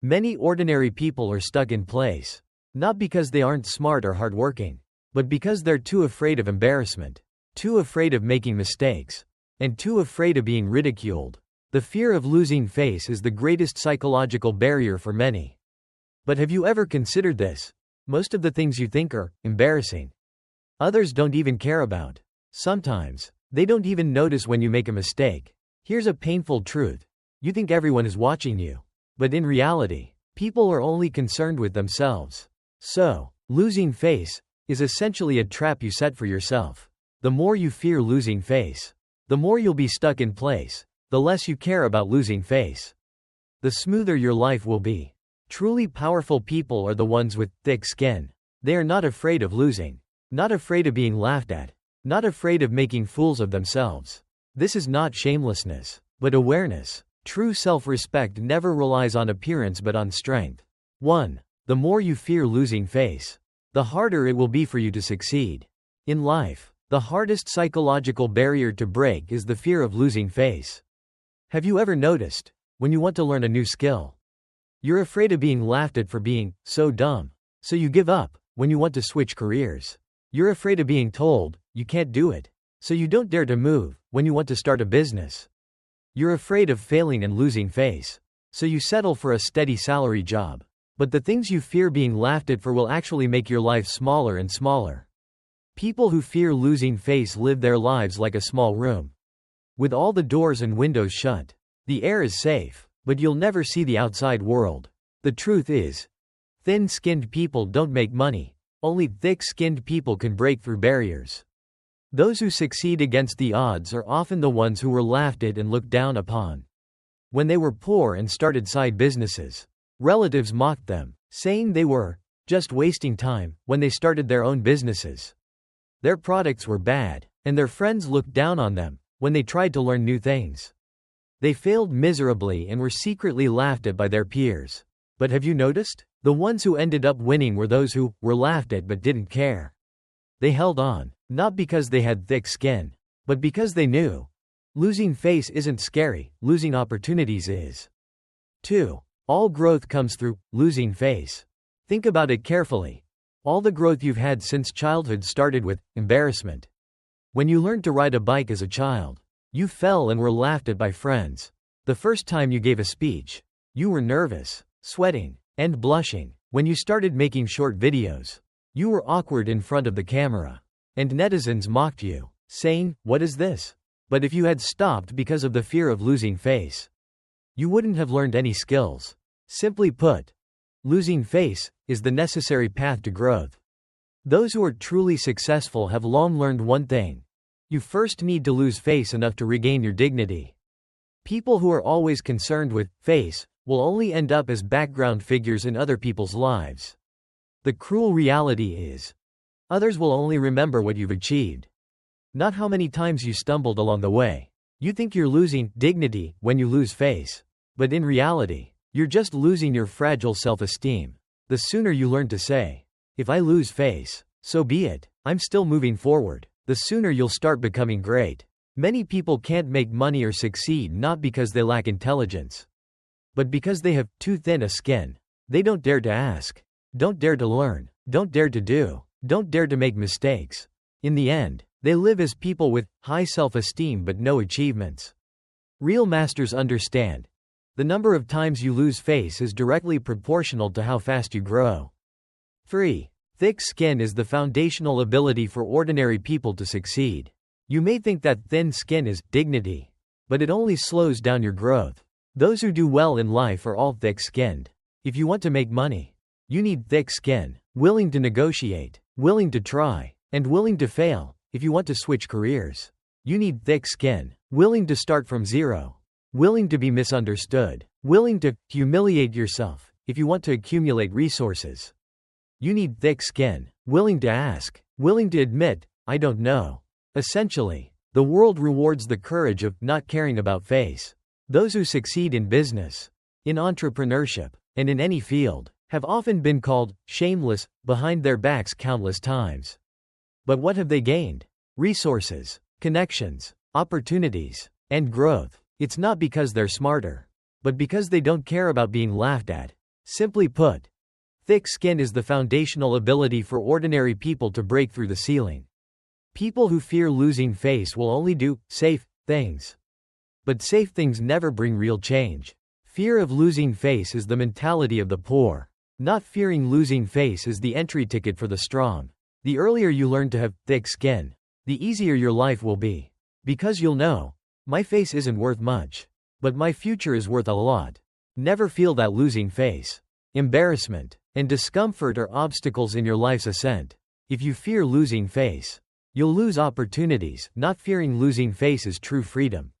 Many ordinary people are stuck in place. Not because they aren't smart or hardworking, but because they're too afraid of embarrassment, too afraid of making mistakes, and too afraid of being ridiculed. The fear of losing face is the greatest psychological barrier for many. But have you ever considered this? Most of the things you think are embarrassing, others don't even care about. Sometimes, they don't even notice when you make a mistake. Here's a painful truth. You think everyone is watching you. But in reality, people are only concerned with themselves. So, losing face is essentially a trap you set for yourself. The more you fear losing face, the more you'll be stuck in place, the less you care about losing face, the smoother your life will be. Truly powerful people are the ones with thick skin. They are not afraid of losing, not afraid of being laughed at, not afraid of making fools of themselves. This is not shamelessness, but awareness. True self-respect never relies on appearance but on strength. 1. The more you fear losing face, the harder it will be for you to succeed. In life, the hardest psychological barrier to break is the fear of losing face. Have you ever noticed, when you want to learn a new skill, you're afraid of being laughed at for being so dumb, so you give up? When you want to switch careers, you're afraid of being told you can't do it, so you don't dare to move. When you want to start a business, you're afraid of failing and losing face, so you settle for a steady salary job. But the things you fear being laughed at for will actually make your life smaller and smaller. People who fear losing face live their lives like a small room, with all the doors and windows shut. The air is safe, but you'll never see the outside world. The truth is, thin-skinned people don't make money. Only thick-skinned people can break through barriers. Those who succeed against the odds are often the ones who were laughed at and looked down upon. When they were poor and started side businesses, relatives mocked them, saying they were just wasting time. When they started their own businesses, their products were bad, and their friends looked down on them. When they tried to learn new things, they failed miserably and were secretly laughed at by their peers. But have you noticed? The ones who ended up winning were those who were laughed at but didn't care. They held on, not because they had thick skin, but because they knew losing face isn't scary, losing opportunities is. 2. All growth comes through losing face. Think about it carefully. All the growth you've had since childhood started with embarrassment. When you learned to ride a bike as a child, you fell and were laughed at by friends. The first time you gave a speech, you were nervous, sweating, and blushing. When you started making short videos, you were awkward in front of the camera, and netizens mocked you, saying, "What is this?" But if you had stopped because of the fear of losing face, you wouldn't have learned any skills. Simply put, losing face is the necessary path to growth. Those who are truly successful have long learned one thing. You first need to lose face enough to regain your dignity. People who are always concerned with face will only end up as background figures in other people's lives. The cruel reality is, others will only remember what you've achieved, not how many times you stumbled along the way. You think you're losing dignity when you lose face, but in reality, you're just losing your fragile self-esteem. The sooner you learn to say, "If I lose face, so be it, I'm still moving forward," the sooner you'll start becoming great. Many people can't make money or succeed not because they lack intelligence, but because they have too thin a skin. They don't dare to ask, don't dare to learn, don't dare to do, don't dare to make mistakes. In the end, they live as people with high self-esteem but no achievements. Real masters understand. The number of times you lose face is directly proportional to how fast you grow. 3. Thick skin is the foundational ability for ordinary people to succeed. You may think that thin skin is dignity, but it only slows down your growth. Those who do well in life are all thick-skinned. If you want to make money, you need thick skin, willing to negotiate, willing to try, and willing to fail. If you want to switch careers, you need thick skin, willing to start from zero, willing to be misunderstood, willing to humiliate yourself. If you want to accumulate resources, you need thick skin, willing to ask, willing to admit, "I don't know." Essentially, the world rewards the courage of not caring about face. Those who succeed in business, in entrepreneurship, and in any field, have often been called shameless behind their backs countless times. But what have they gained? Resources, connections, opportunities, and growth. It's not because they're smarter, but because they don't care about being laughed at. Simply put, thick skin is the foundational ability for ordinary people to break through the ceiling. People who fear losing face will only do safe things. But safe things never bring real change. Fear of losing face is the mentality of the poor. Not fearing losing face is the entry ticket for the strong. The earlier you learn to have thick skin, the easier your life will be. Because you'll know, my face isn't worth much, but my future is worth a lot. Never feel that losing face. Embarrassment and discomfort are obstacles in your life's ascent. If you fear losing face, you'll lose opportunities. Not fearing losing face is true freedom.